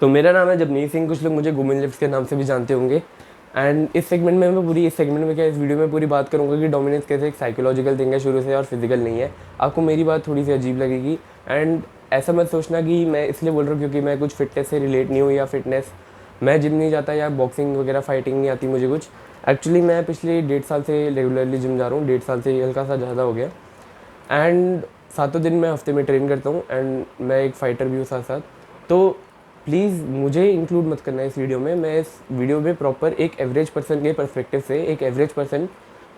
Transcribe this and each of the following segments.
तो मेरा नाम है जपनीत सिंह, कुछ लोग मुझे वुमेन लिफ्ट के नाम से भी जानते होंगे। एंड इस सेगमेंट में इस वीडियो में पूरी बात करूंगा कि डोमिनेंस कैसे एक साइकोलॉजिकल थिंग है शुरू से और फिजिकल नहीं है। आपको मेरी बात थोड़ी सी अजीब लगेगी एंड ऐसा मत सोचना कि मैं इसलिए बोल रहा हूँ क्योंकि मैं कुछ फिटनेस से रिलेट नहीं हूँ या फिटनेस मैं जिम नहीं जाता या बॉक्सिंग वगैरह फाइटिंग नहीं आती मुझे कुछ। एक्चुअली मैं पिछले 1.5 साल से रेगुलरली जिम जा रहा हूँ, 1.5 साल से हल्का सा ज़्यादा हो गया। एंड 7 दिन मैं हफ्ते में ट्रेन करता हूँ एंड मैं एक फ़ाइटर भी हूँ साथ साथ। तो प्लीज़ मुझे इंक्लूड मत करना इस वीडियो में। मैं इस वीडियो में प्रॉपर एक एवरेज पर्सन के पर्सपेक्टिव से एक एवरेज पर्सन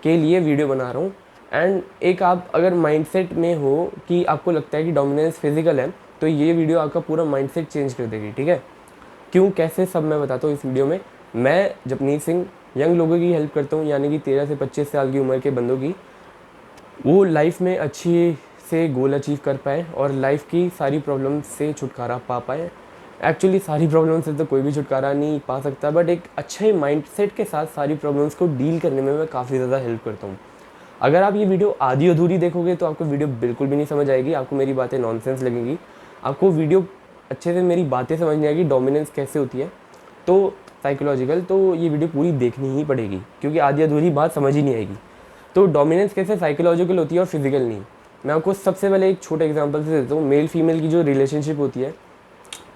के लिए वीडियो बना रहा हूँ। एंड एक आप अगर माइंडसेट में हो कि आपको लगता है कि डोमिनेंस फिजिकल है तो ये वीडियो आपका पूरा माइंडसेट चेंज कर देगी, ठीक है। क्यों कैसे सब मैं बताता हूँ इस वीडियो में। मैं जपनीत सिंह यंग लोगों की हेल्प करता हूँ, यानी कि 13 से 25 साल की उम्र के बंदों की, वो लाइफ में अच्छी से गोल अचीव कर पाए और लाइफ की सारी प्रॉब्लम से छुटकारा पा पाए। एक्चुअली सारी प्रॉब्लम से तो कोई भी छुटकारा नहीं पा सकता, बट एक अच्छे माइंडसेट के साथ सारी प्रॉब्लम्स को डील करने में मैं काफ़ी ज़्यादा हेल्प करता हूँ। अगर आप ये वीडियो आधी अधूरी देखोगे तो आपको वीडियो बिल्कुल भी नहीं समझ आएगी, आपको मेरी बातें नॉनसेंस लगेंगी, आपको वीडियो अच्छे से मेरी बातें समझ नहीं आएगी, डोमिनेंस कैसे होती है तो साइकोलॉजिकल, तो ये वीडियो पूरी देखनी ही पड़ेगी क्योंकि आधी अधूरी बात समझ ही नहीं आएगी। तो डोमिनेंस कैसे साइकोलॉजिकल होती है और फिजिकल नहीं। मैं आपको सबसे पहले एक छोटे एग्जांपल से देता हूँ। मेल फीमेल की जो रिलेशनशिप होती है,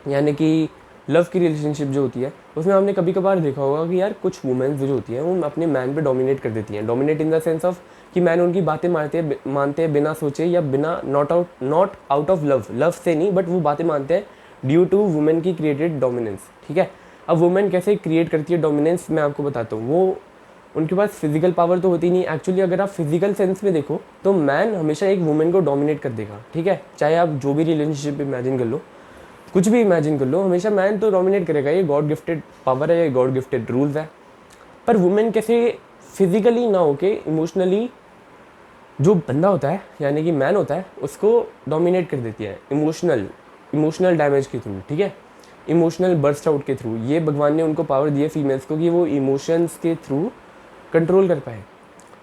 यानी कि लव की रिलेशनशिप जो होती है, उसमें हमने कभी कभार देखा होगा कि यार कुछ वुमेन्स जो होती हैं वो अपने मैन पे डोमिनेट कर देती हैं। Dominate in the sense of कि मैन उनकी बातें मानते हैं बिना सोचे या बिना नॉट आउट ऑफ लव से नहीं, बट वो बातें मानते हैं ड्यू टू वुमेन की क्रिएटेड डोमिनेंस, ठीक है। अब वुमेन कैसे क्रिएट करती है डोमिनेंस मैं आपको बताता हूँ। वो उनके पास फिजिकल पावर तो होती नहीं। एक्चुअली अगर आप फिजिकल सेंस में देखो तो मैन हमेशा एक वुमेन को डोमिनेट कर देगा, ठीक है। चाहे आप जो भी रिलेशनशिप इमेजिन कर लो, कुछ भी इमेजिन कर लो, हमेशा मैन तो डोमिनेट करेगा। ये गॉड गिफ्टेड पावर है, ये गॉड गिफ्टेड रूल्स है। पर वुमेन कैसे फिजिकली ना होके इमोशनली जो बंदा होता है यानी कि मैन होता है उसको डोमिनेट कर देती है इमोशनल डैमेज के थ्रू, ठीक है, इमोशनल बर्स्ट आउट के थ्रू। ये भगवान ने उनको पावर दी है फीमेल्स को कि वो इमोशंस के थ्रू कंट्रोल कर पाए।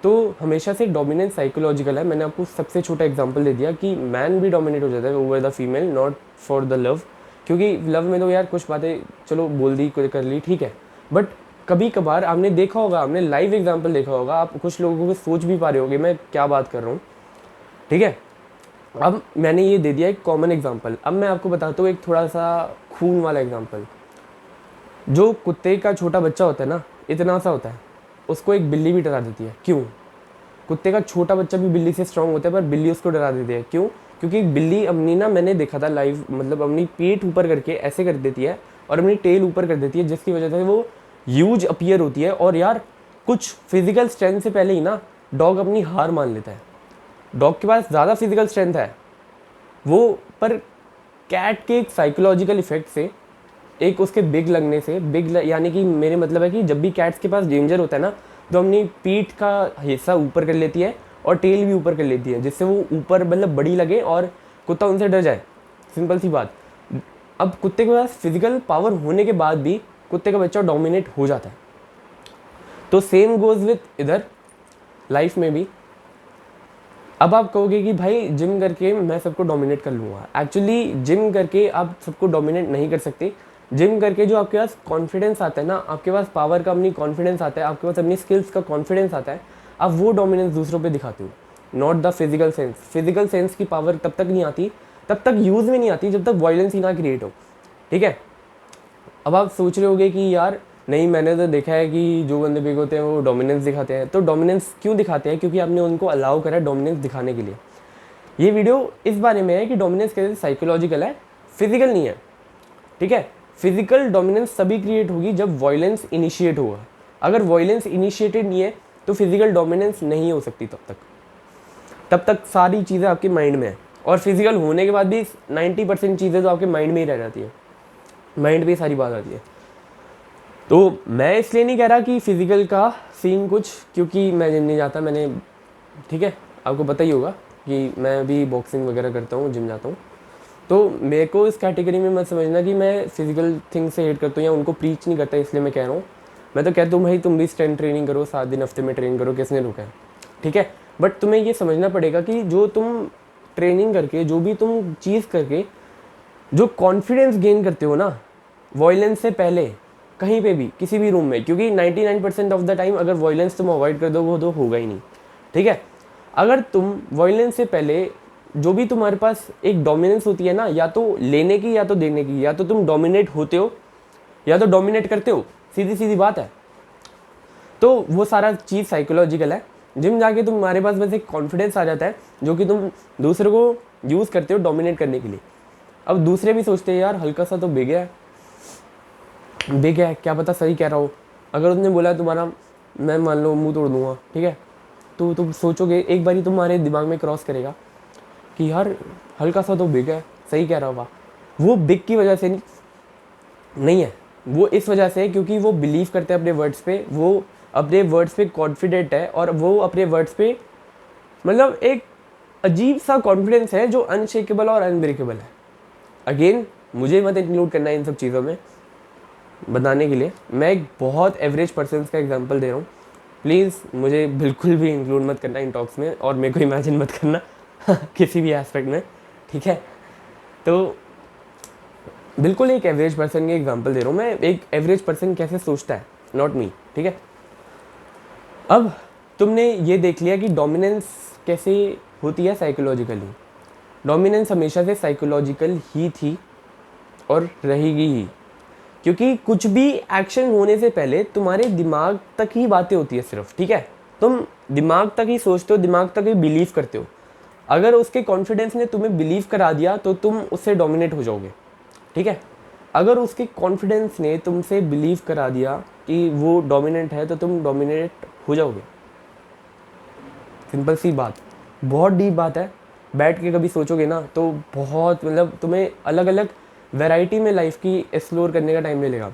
तो हमेशा से डोमिनेंस साइकोलॉजिकल है। मैंने आपको सबसे छोटा एग्जांपल दे दिया कि मैन भी डोमिनेट हो जाता है over the female, not for the love, क्योंकि लव में तो यार कुछ बातें चलो बोल दी कर ली, ठीक है, बट कभी कभार आपने देखा होगा, आपने लाइव एग्जांपल देखा होगा, आप कुछ लोगों को सोच भी पा रहे होगे मैं क्या बात कर रहा हूँ, ठीक है। अब मैंने ये दे दिया एक कॉमन एग्जांपल। अब मैं आपको बताता हूँ एक थोड़ा सा खून वाला एग्जांपल। जो कुत्ते का छोटा बच्चा होता है ना, इतना सा होता है, उसको एक बिल्ली भी डरा देती है। क्यों? कुत्ते का छोटा बच्चा भी बिल्ली से स्ट्रांग होता है पर बिल्ली उसको डरा देती है। क्यों? क्योंकि बिल्ली अपनी ना, मैंने देखा था लाइव, मतलब अपनी पीठ ऊपर करके ऐसे कर देती है और अपनी टेल ऊपर कर देती है, जिसकी वजह से वो ह्यूज अपीयर होती है। और यार कुछ फिजिकल स्ट्रेंथ से पहले ही ना डॉग अपनी हार मान लेता है। डॉग के पास ज़्यादा फिजिकल स्ट्रेंथ है वो, पर कैट के एक साइकोलॉजिकल इफेक्ट से, एक उसके बिग लगने से, यानी कि मेरे मतलब है कि जब भी कैट्स के पास डेंजर होता है ना तो अपनी पीठ का हिस्सा ऊपर कर लेती है और टेल भी ऊपर कर लेती है, जिससे वो ऊपर मतलब बड़ी लगे और कुत्ता उनसे डर जाए। सिंपल सी बात। अब कुत्ते के पास फिजिकल पावर होने के बाद भी कुत्ते का बच्चा डोमिनेट हो जाता है। तो सेम गोज विथ इधर लाइफ में भी। अब आप कहोगे कि भाई जिम करके मैं सबको डोमिनेट कर लूँगा। एक्चुअली जिम करके आप सबको डोमिनेट नहीं कर सकते। जिम करके जो आपके पास कॉन्फिडेंस आता है ना, आपके पास पावर का अपनी कॉन्फिडेंस आता है, आपके पास अपनी स्किल्स का कॉन्फिडेंस आता है, आप वो डोमिनेंस दूसरों पे दिखाते हो, not the physical sense. Physical sense की पावर तब तक नहीं आती, तब तक यूज़ में नहीं आती जब तक वायलेंस ही ना क्रिएट हो, ठीक है। अब आप सोच रहे होगे कि यार नहीं, मैंने तो देखा है कि जो बंदे बिग होते हैं वो डोमिनेंस दिखाते हैं। तो डोमिनेंस क्यों दिखाते हैं? क्योंकि आपने उनको अलाउ करा डोमिनेंस दिखाने के लिए। ये वीडियो इस बारे में है कि डोमिनेंस कैसे साइकोलॉजिकल है, फिजिकल नहीं है, ठीक है। फिजिकल डोमिनेंस तभी क्रिएट होगी जब वायलेंस इनिशिएट होगा। अगर वायलेंस इनिशिएटेड नहीं है तो फिजिकल डोमिनेंस नहीं हो सकती। तब तक सारी चीज़ें आपके माइंड में है, और फिजिकल होने के बाद भी 90% चीज़ें तो आपके माइंड में ही रह जाती है, माइंड पे सारी बात आती है। तो मैं इसलिए नहीं कह रहा कि फिजिकल का सीन कुछ, क्योंकि मैं जिम नहीं जाता, मैंने, ठीक है, आपको पता ही होगा कि मैं भी बॉक्सिंग वगैरह करता हूँ, जिम जाता हूँ। तो मेरे को इस कैटेगरी में मत समझना कि मैं फिजिकल थिंग से हेट करता हूँ या उनको प्रीच नहीं करता, इसलिए मैं कह रहा हूँ। मैं तो कहता हूँ भाई तुम भी स्ट्रेंथ ट्रेनिंग करो, 7 दिन हफ्ते में ट्रेन करो, किसने रोका है, ठीक है। बट तुम्हें ये समझना पड़ेगा कि जो तुम ट्रेनिंग करके, जो भी तुम चीज़ करके जो कॉन्फिडेंस गेन करते हो ना, वॉयलेंस से पहले कहीं पे भी किसी भी रूम में, क्योंकि 99% ऑफ द टाइम अगर वॉयलेंस तुम अवॉइड कर दो वो तो होगा ही नहीं, ठीक है। अगर तुम वॉयलेंस से पहले जो भी तुम्हारे पास एक डोमिनेंस होती है ना, या तो लेने की या तो देने की, या तो तुम डोमिनेट होते हो या तो डोमिनेट करते हो, सीधी सीधी बात है। तो वो सारा चीज़ साइकोलॉजिकल है। जिम जाके तुम्हारे पास बस एक कॉन्फिडेंस आ जाता है जो कि तुम दूसरे को यूज़ करते हो डोमिनेट करने के लिए। अब दूसरे भी सोचते हैं यार हल्का सा तो बिग है, क्या पता सही कह रहा हो। अगर उसने बोला तुम्हारा, मैं मान लो मुंह तोड़ दूंगा, ठीक है, तो तुम सोचोगे, एक बारी तुम्हारे दिमाग में क्रॉस करेगा कि यार हल्का सा तो बिग है, सही कह रहा होगा। वो बिग की वजह से नहीं है, वो इस वजह से क्योंकि वो बिलीव करते हैं अपने वर्ड्स पे, वो अपने वर्ड्स पे कॉन्फिडेंट है, और वो अपने वर्ड्स पे मतलब एक अजीब सा कॉन्फिडेंस है जो अनशेकेबल और अनब्रेकेबल है। अगेन मुझे मत इंक्लूड करना है इन सब चीज़ों में बताने के लिए, मैं एक बहुत एवरेज पर्सन का एग्जांपल दे रहा हूँ। प्लीज़ मुझे बिल्कुल भी इंक्लूड मत करना इन टॉक्स में, और मेरे को इमेजिन मत करना किसी भी एस्पेक्ट में, ठीक है। तो बिल्कुल एक एवरेज पर्सन के एग्जांपल दे रहा हूँ मैं, एक एवरेज पर्सन कैसे सोचता है, नॉट मी, ठीक है। अब तुमने ये देख लिया कि डोमिनेंस कैसे होती है साइकोलॉजिकली। डोमिनेंस हमेशा से साइकोलॉजिकल ही थी और रहेगी ही, क्योंकि कुछ भी एक्शन होने से पहले तुम्हारे दिमाग तक ही बातें होती है सिर्फ, ठीक है। तुम दिमाग तक ही सोचते हो, दिमाग तक ही बिलीव करते हो। अगर उसके कॉन्फिडेंस ने तुम्हें बिलीव करा दिया तो तुम उससे डोमिनेट हो जाओगे, ठीक है। अगर उसके कॉन्फिडेंस ने तुमसे बिलीव करा दिया कि वो डोमिनेंट है तो तुम डोमिनेट हो जाओगे। सिंपल सी बात, बहुत डीप बात है, बैठ के कभी सोचोगे ना तो बहुत मतलब तुम्हें अलग अलग वैरायटी में लाइफ की एक्सप्लोर करने का टाइम मिलेगा।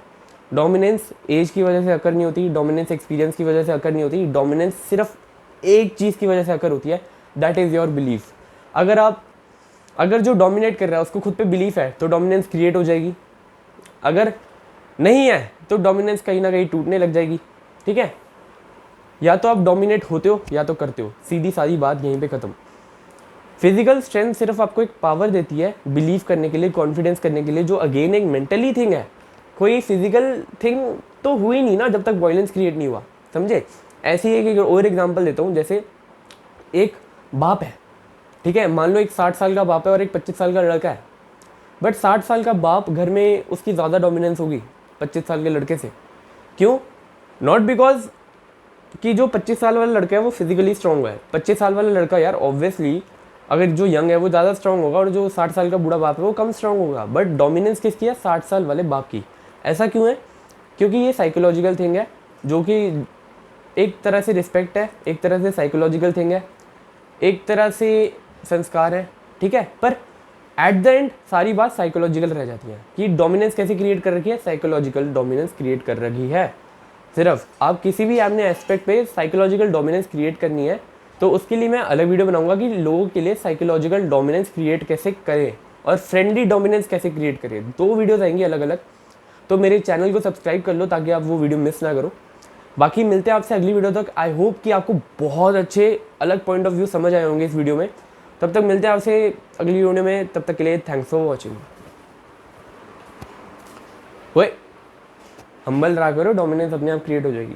डोमिनेंस एज की वजह से अकर नहीं होती, डोमिनेंस एक्सपीरियंस की वजह से अकर नहीं होती, डोमिनेंस सिर्फ एक चीज़ की वजह से अकर होती है, दैट इज़ योर बिलीफ। अगर जो डोमिनेट कर रहा है उसको खुद पे बिलीफ है तो डोमिनेंस क्रिएट हो जाएगी, अगर नहीं है तो डोमिनेंस कहीं ना कहीं टूटने लग जाएगी, ठीक है। या तो आप डोमिनेट होते हो या तो करते हो, सीधी सारी बात यहीं पे ख़त्म। फिजिकल स्ट्रेंथ सिर्फ आपको एक पावर देती है बिलीव करने के लिए, कॉन्फिडेंस करने के लिए, जो अगेन एक मेंटली थिंग है, कोई फिजिकल थिंग तो हुई नहीं ना जब तक वायलेंस क्रिएट नहीं हुआ, समझे। ऐसी एक और एग्जांपल देता हूँ, जैसे एक बाप है, ठीक है, मान लो एक 60 साल का बाप है और एक 25 साल का लड़का है, बट 60 साल का बाप घर में उसकी ज़्यादा डोमिनेंस होगी 25 साल के लड़के से। क्यों? नॉट बिकॉज कि जो 25 साल वाला लड़का है वो फिजिकली स्ट्रॉन्ग है, 25 साल वाला लड़का यार ऑब्वियसली अगर जो यंग है वो ज़्यादा स्ट्रॉन्ग होगा और जो 60 साल का बूढ़ा बाप है वो कम स्ट्रॉन्ग होगा, बट डोमिनेंस किसकी है? 60 साल वाले बाप की। ऐसा क्यों है? क्योंकि ये साइकोलॉजिकल थिंग है, जो कि एक तरह से रिस्पेक्ट है, एक तरह से साइकोलॉजिकल थिंग है, एक तरह से संस्कार है, ठीक है। पर एट द एंड सारी बात साइकोलॉजिकल रह जाती है कि डोमिनेंस कैसे क्रिएट कर रखी है, साइकोलॉजिकल डोमिनेंस क्रिएट कर रखी है। सिर्फ आप किसी भी आपने एस्पेक्ट पे साइकोलॉजिकल डोमिनेंस क्रिएट करनी है तो उसके लिए मैं अलग वीडियो बनाऊंगा कि लोगों के लिए साइकोलॉजिकल डोमिनेंस क्रिएट कैसे करें और फ्रेंडली डोमिनेंस कैसे क्रिएट करें। 2 वीडियोस आएंगी अलग अलग, तो मेरे चैनल को सब्सक्राइब कर लो ताकि आप वो वीडियो मिस ना करो। बाकी मिलते हैं आपसे अगली वीडियो तक। आई होप कि आपको बहुत अच्छे अलग पॉइंट ऑफ व्यू समझ आए होंगे इस वीडियो में। तब तक मिलते हैं आपसे अगली वीडियो में, तब तक के लिए थैंक्स फॉर वॉचिंग। हम्बल रहा करो, डोमिनेंस अपने आप क्रिएट हो जाएगी।